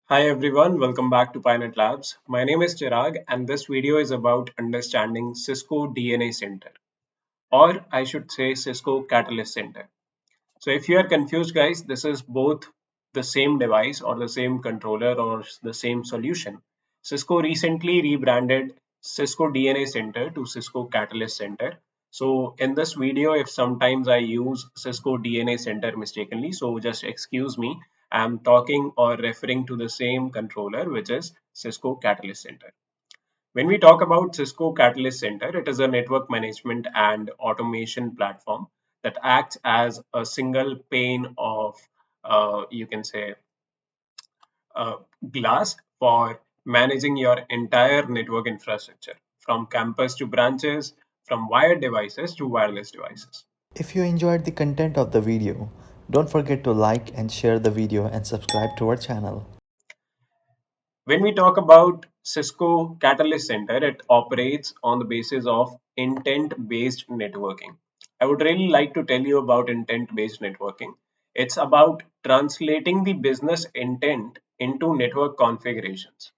Hi everyone, welcome back to PyNet Labs. My name is Chirag and this video is about understanding Cisco DNA Center, or I should say Cisco Catalyst Center. So if you are confused guys, this is both the same device or the same controller or the same solution. Cisco recently rebranded Cisco DNA Center to Cisco Catalyst Center. So in this video, if sometimes I use Cisco DNA Center mistakenly, so just excuse me. I'm talking or referring to the same controller, which is Cisco Catalyst Center. When we talk about Cisco Catalyst Center, it is a network management and automation platform that acts as a single pane of, you can say, glass for managing your entire network infrastructure from campus to branches, from wired devices to wireless devices. If you enjoyed the content of the video, don't forget to like and share the video and subscribe to our channel. When we talk about Cisco Catalyst Center, it operates on the basis of intent-based networking. I would really like to tell you about intent-based networking. It's about translating the business intent into network configurations.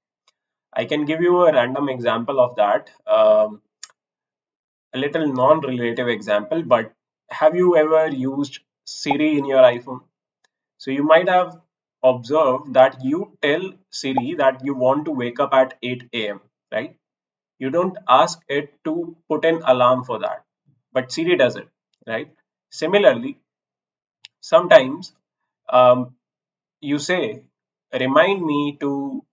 I can give you a random example of that, a little non-relative example, but have you ever used Siri in your iPhone? So you might have observed that you tell Siri that you want to wake up at 8 a.m., right? You don't ask it to put an alarm for that, but Siri does it, right? Similarly, sometimes um, you say, remind me to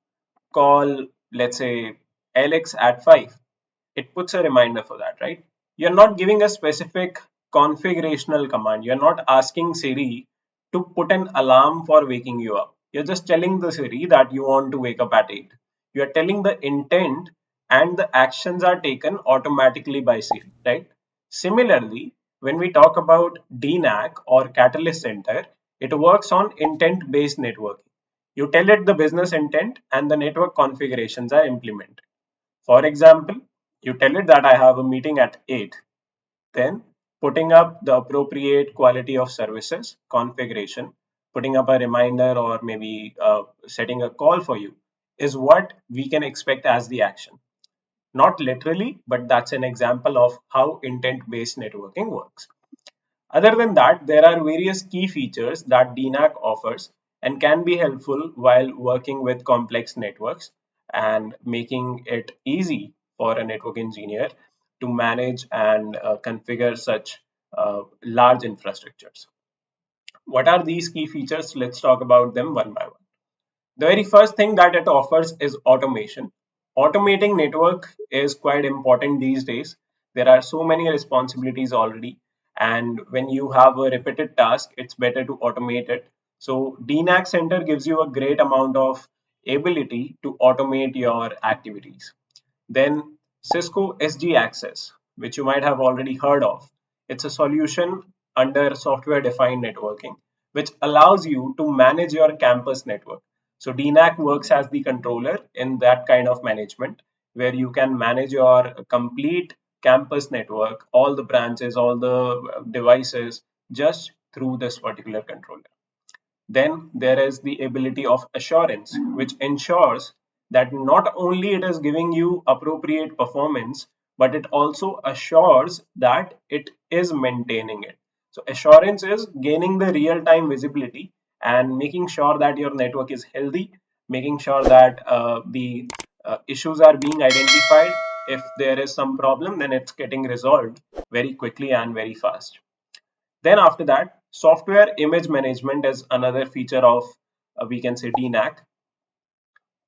call, let's say, Alex at 5. It puts a reminder for that, right? You're not giving a specific configurational command. You're not asking Siri to put an alarm for waking you up. You're just telling the Siri that you want to wake up at 8. You're telling the intent and the actions are taken automatically by Siri, right? Similarly, when we talk about DNAC or Catalyst Center, it works on intent-based networking. You tell it the business intent and the network configurations are implemented. For example, you tell it that I have a meeting at 8. Then putting up the appropriate quality of services configuration, putting up a reminder or maybe setting a call for you is what we can expect as the action. Not literally, but that's an example of how intent-based networking works. Other than that, there are various key features that DNAC offers and can be helpful while working with complex networks and making it easy for a network engineer to manage and configure such large infrastructures. What are these key features? Let's talk about them one by one. The very first thing that it offers is automation. Automating network is quite important these days. There are so many responsibilities already, and when you have a repeated task, it's better to automate it. So DNAC Center gives you a great amount of ability to automate your activities. Then Cisco SG Access, which you might have already heard of. It's a solution under software defined networking, which allows you to manage your campus network. So DNAC works as the controller in that kind of management where you can manage your complete campus network, all the branches, all the devices just through this particular controller. Then there is the ability of assurance, which ensures that not only it is giving you appropriate performance, but it also assures that it is maintaining it. So assurance is gaining the real-time visibility and making sure that your network is healthy, making sure that the issues are being identified. If there is some problem, then it's getting resolved very quickly and very fast. Then after that, software image management is another feature of we can say DNAC.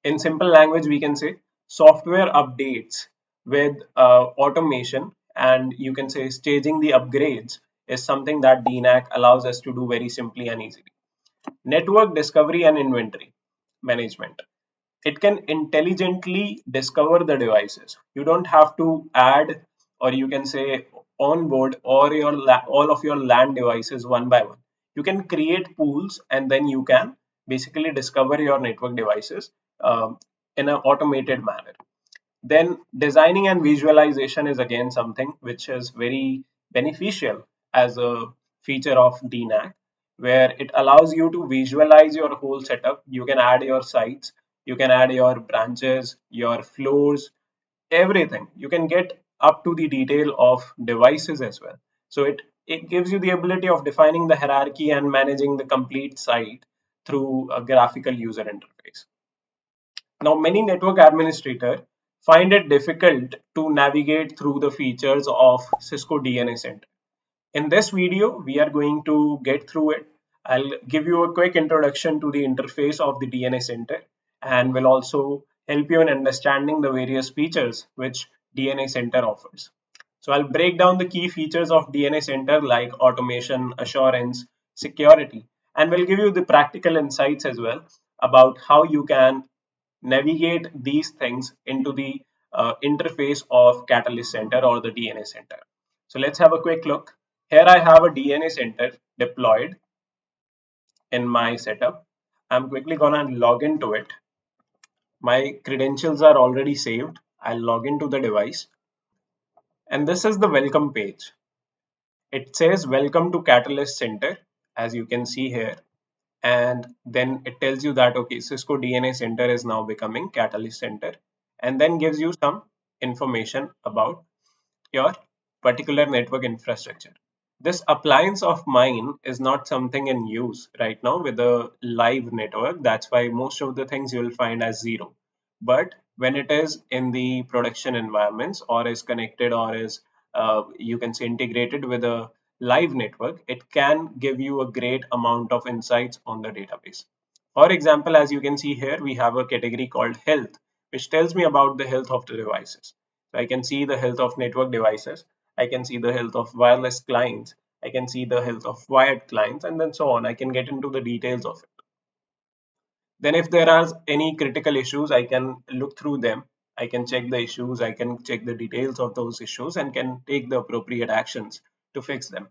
In simple language, we can say software updates with automation, and you can say staging the upgrades is something that DNAC allows us to do very simply and easily. Network discovery and inventory management. It can intelligently discover the devices. You don't have to add, or you can say onboard all of your LAN devices one by one. You can create pools and then you can basically discover your network devices in an automated manner. Then designing and visualization is again something which is very beneficial as a feature of DNAC. where it allows you to visualize your whole setup. You can add your sites, you can add your branches, your floors, everything. You can get up to the detail of devices as well. So it gives you the ability of defining the hierarchy and managing the complete site through a graphical user interface. Now, many network administrators find it difficult to navigate through the features of Cisco DNA Center. In this video, we are going to get through it. I'll give you a quick introduction to the interface of the DNA Center and will also help you in understanding the various features which DNA Center offers. So I'll break down the key features of DNA Center like automation, assurance, security, and we'll give you the practical insights as well about how you can navigate these things into the interface of Catalyst Center or the DNA Center. So let's have a quick look. Here I have a DNA Center deployed in my setup. I'm quickly gonna log into it. My credentials are already saved. I'll log into the device, and this is the welcome page. It says welcome to Catalyst Center, as you can see here, and then it tells you that okay, Cisco DNA Center is now becoming Catalyst Center, and then gives you some information about your particular network infrastructure. This appliance of mine is not something in use right now with a live network. That's why most of the things you will find as zero. But when it is in the production environments or is connected or is you can say integrated with a live network, it can give you a great amount of insights on the database. For example, as you can see here, we have a category called health, which tells me about the health of the devices. So I can see the health of network devices. I can see the health of wireless clients. I can see the health of wired clients, and then so on. I can get into the details of it. Then if there are any critical issues, I can look through them. I can check the issues. I can check the details of those issues and can take the appropriate actions to fix them.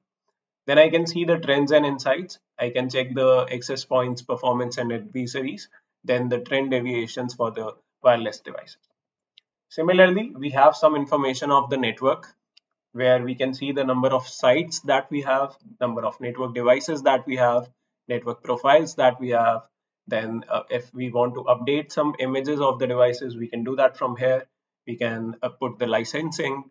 Then I can see the trends and insights. I can check the access points, performance and advisories, then the trend deviations for the wireless devices. Similarly, we have some information of the network where we can see the number of sites that we have, number of network devices that we have, network profiles that we have. Then if we want to update some images of the devices, we can do that from here. We can put the licensing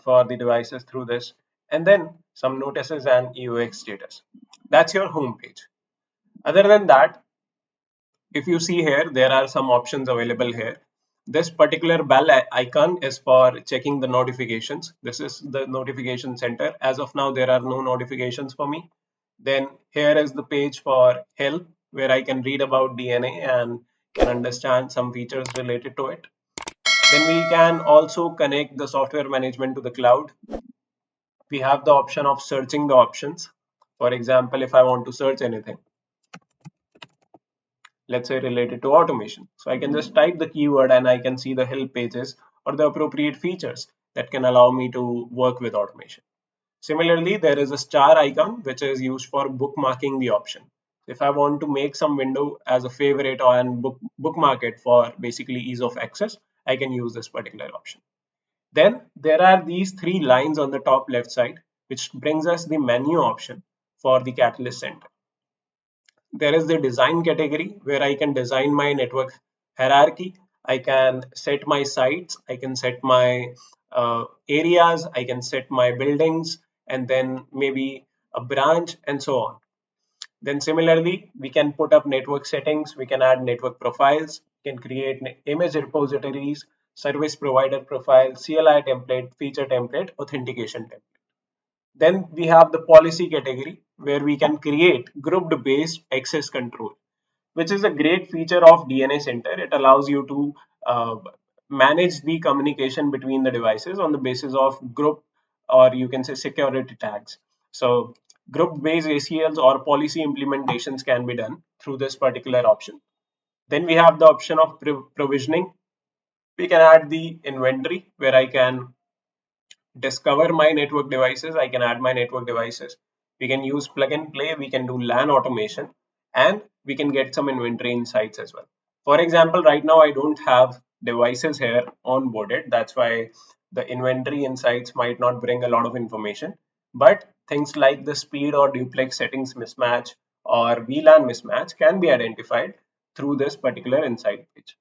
for the devices through this, and then some notices and EUX status. That's your home page. Other than that, if you see here, there are some options available here. This particular bell icon is for checking the notifications. This is the notification center. As of now, there are no notifications for me. Then here is the page for help, where I can read about DNA and can understand some features related to it. Then we can also connect the software management to the cloud. We have the option of searching the options. For example, if I want to search anything, let's say related to automation. So I can just type the keyword and I can see the help pages or the appropriate features that can allow me to work with automation. Similarly, there is a star icon which is used for bookmarking the option. If I want to make some window as a favorite or and bookmark it for basically ease of access, I can use this particular option. Then there are these three lines on the top left side, which brings us the menu option for the Catalyst Center. There is the design category where I can design my network hierarchy. I can set my sites, I can set my areas, I can set my buildings, and then maybe a branch and so on. Then similarly, we can put up network settings, we can add network profiles, can create image repositories, service provider profile, CLI template, feature template, authentication template. Then we have the policy category where we can create grouped based access control, which is a great feature of DNA Center. It allows you to manage the communication between the devices on the basis of group or you can say security tags. So group based ACLs or policy implementations can be done through this particular option. Then we have the option of provisioning. We can add the inventory where I can discover my network devices. I can add my network devices. We can use plug and play. We can do LAN automation and we can get some inventory insights as well. For example, right now I don't have devices here onboarded. That's why the inventory insights might not bring a lot of information. But things like the speed or duplex settings mismatch or VLAN mismatch can be identified through this particular insight page.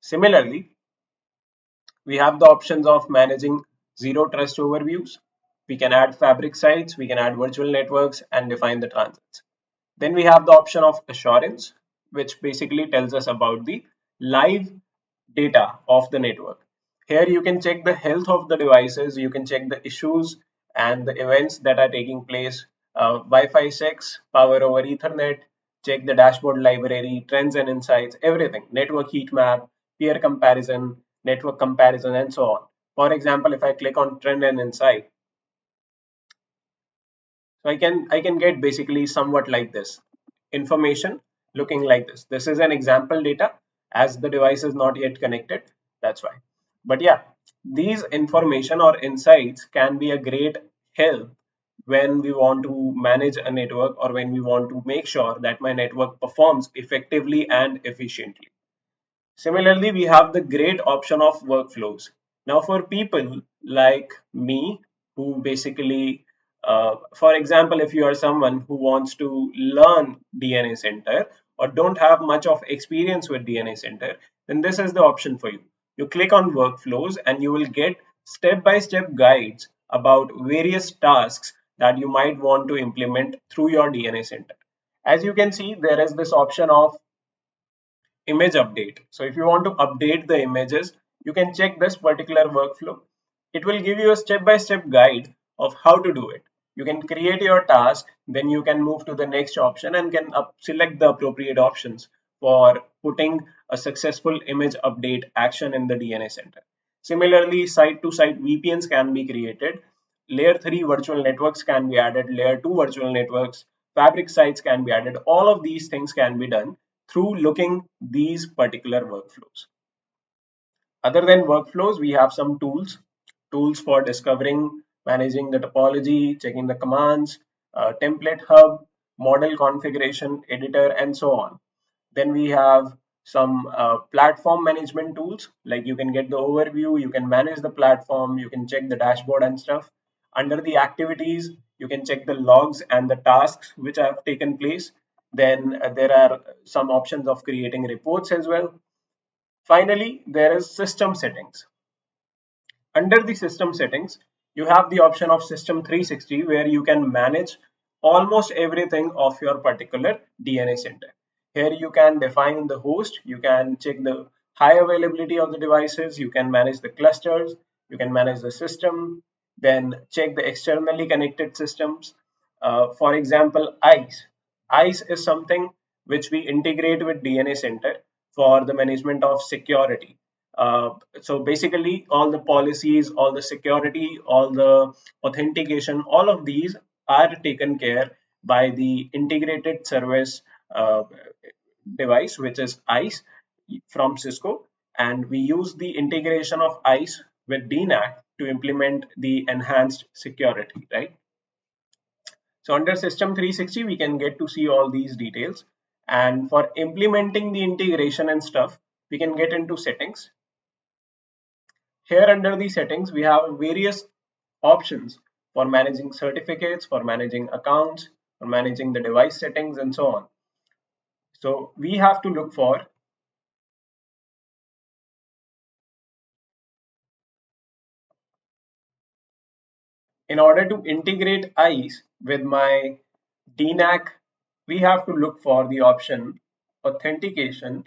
Similarly, we have the options of managing zero trust overviews. We can add fabric sites, we can add virtual networks and define the transits. Then we have the option of assurance, which basically tells us about the live data of the network. Here you can check the health of the devices, you can check the issues and the events that are taking place, Wi-Fi 6, power over Ethernet, check the dashboard library, trends and insights, everything, network heat map, peer comparison, network comparison, and so on. For example, if I click on trend and insight, so I can get basically somewhat like this information looking like this. This is an example data as the device is not yet connected. That's why. But yeah, these information or insights can be a great help when we want to manage a network or when we want to make sure that my network performs effectively and efficiently. Similarly, we have the great option of workflows. Now, for people like me, who basically, for example, if you are someone who wants to learn DNA Center or don't have much of experience with DNA Center, then this is the option for you. You click on workflows and you will get step-by-step guides about various tasks that you might want to implement through your DNA Center. As you can see, there is this option of image update. So if you want to update the images, you can check this particular workflow. It will give you a step-by-step guide of how to do it. You can create your task, then you can move to the next option and can select the appropriate options for putting a successful image update action in the DNA Center. Similarly, site-to-site VPNs can be created. Layer 3 virtual networks can be added. Layer 2 virtual networks, fabric sites can be added. All of these things can be done through looking these particular workflows. Other than workflows, we have some tools for discovering, managing the topology, checking the commands, template hub, model configuration editor, and so on. Then we have some platform management tools, like you can get the overview, you can manage the platform, you can check the dashboard and stuff. Under the activities, you can check the logs and the tasks which have taken place. Then there are some options of creating reports as well. Finally, there is system settings. Under the system settings, you have the option of System 360 where you can manage almost everything of your particular DNA center. Here you can define the host, you can check the high availability of the devices, you can manage the clusters, you can manage the system, then check the externally connected systems. For example, ICE. ICE is something which we integrate with DNA Center for the management of security. So basically, all the policies, all the security, all the authentication, all of these are taken care by the integrated service device, which is ICE from Cisco. And we use the integration of ICE with DNAC to implement the enhanced security, right? So under System 360, we can get to see all these details. And for implementing the integration and stuff, we can get into settings. Here under the settings, we have various options for managing certificates, for managing accounts, for managing the device settings, and so on. So we have to look for, in order to integrate ICE with my DNAC, we have to look for the option authentication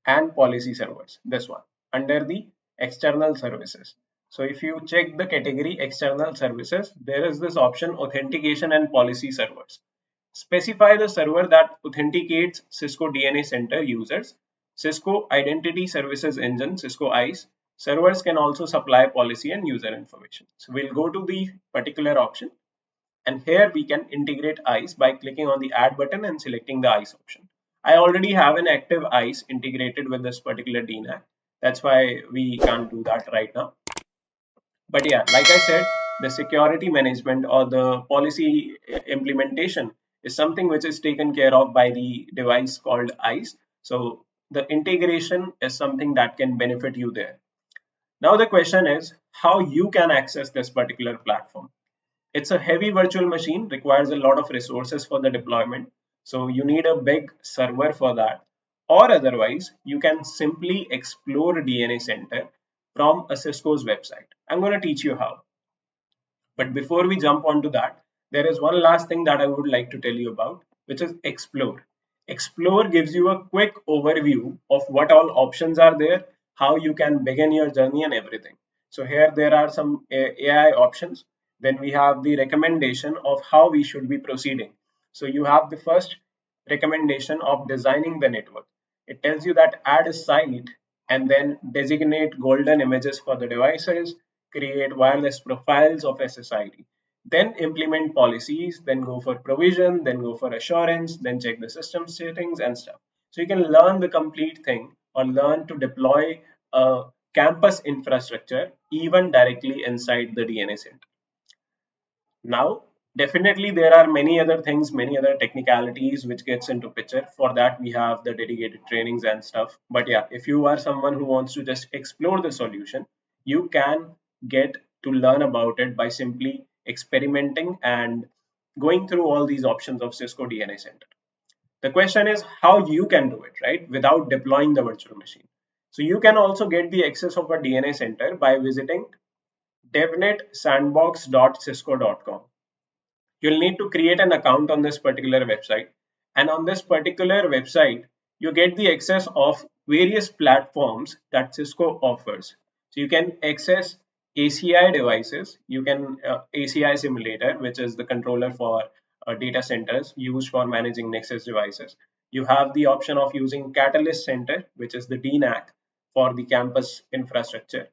and policy servers, this one, under the external services. So if you check the category external services, there is this option authentication and policy servers. Specify the server that authenticates Cisco DNA Center users. Cisco Identity Services Engine, Cisco ICE. Servers can also supply policy and user information. So we'll go to the particular option, and here we can integrate ICE by clicking on the add button and selecting the ICE option. I already have an active ICE integrated with this particular DNAC. That's why we can't do that right now. But yeah, like I said, the security management or the policy implementation is something which is taken care of by the device called ICE. So the integration is something that can benefit you there. Now the question is how you can access this particular platform. It's a heavy virtual machine, requires a lot of resources for the deployment. So you need a big server for that. Or otherwise, you can simply explore DNA Center from a Cisco's website. I'm going to teach you how. But before we jump onto that, there is one last thing that I would like to tell you about, which is Explore. Explore gives you a quick overview of what all options are there, how you can begin your journey, and everything. So here there are some AI options. Then we have the recommendation of how we should be proceeding. So you have the first recommendation of designing the network. It tells you that add a site and then designate golden images for the devices, create wireless profiles of SSID, then implement policies, then go for provision, then go for assurance, then check the system settings and stuff. So you can learn the complete thing or learn to deploy a campus infrastructure even directly inside the DNA center. Now, definitely there are many other things, many other technicalities which gets into picture. For that, we have the dedicated trainings and stuff. But yeah, if you are someone who wants to just explore the solution, you can get to learn about it by simply experimenting and going through all these options of Cisco DNA Center. The question is how you can do it, right? Without deploying the virtual machine. So you can also get the access of a DNA center by visiting devnetsandbox.cisco.com. You'll need to create an account on this particular website, and on this particular website you get the access of various platforms that Cisco offers. So you can access ACI devices, you can ACI simulator, which is the controller for data centers used for managing Nexus devices. You have the option of using Catalyst Center, which is the DNAC for the campus infrastructure.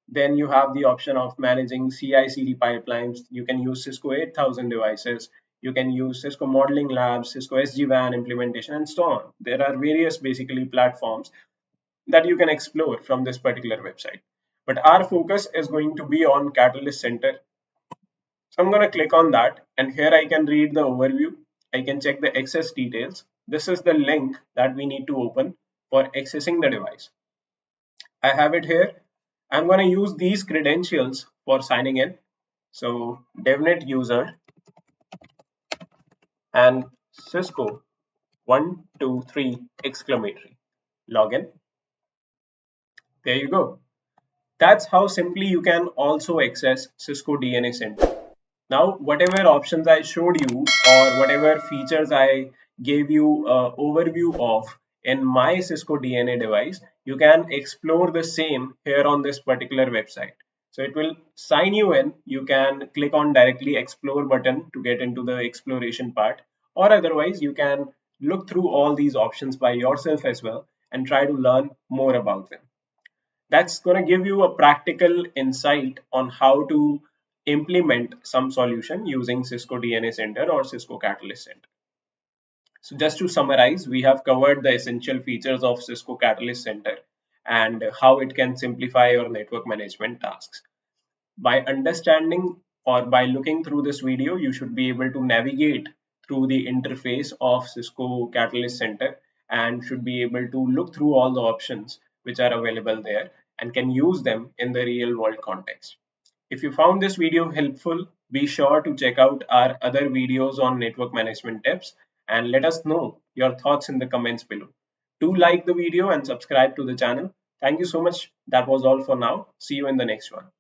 Then you have the option of managing CI/CD pipelines. You can use Cisco 8000 devices. You can use Cisco Modeling Labs, Cisco SG-WAN implementation, and so on. There are various basically platforms that you can explore from this particular website. But our focus is going to be on Catalyst Center. So I'm going to click on that, and here I can read the overview. I can check the access details. This is the link that we need to open for accessing the device. I have it here. I'm going to use these credentials for signing in. So DevNet user and Cisco 123 exclamatory login. There you go. That's how simply you can also access Cisco DNA Center. Now, whatever options I showed you or whatever features I gave you overview of in my Cisco DNA device, you can explore the same here on this particular website. So it will sign you in. You can click on directly explore button to get into the exploration part, or otherwise you can look through all these options by yourself as well and try to learn more about them. That's going to give you a practical insight on how to implement some solution using Cisco DNA Center or Cisco Catalyst Center. So just to summarize, we have covered the essential features of Cisco Catalyst Center and how it can simplify your network management tasks. By understanding or by looking through this video, you should be able to navigate through the interface of Cisco Catalyst Center and should be able to look through all the options which are available there and can use them in the real world context. If you found this video helpful, be sure to check out our other videos on network management tips and let us know your thoughts in the comments below. Do like the video and subscribe to the channel. Thank you so much. That was all for now. See you in the next one.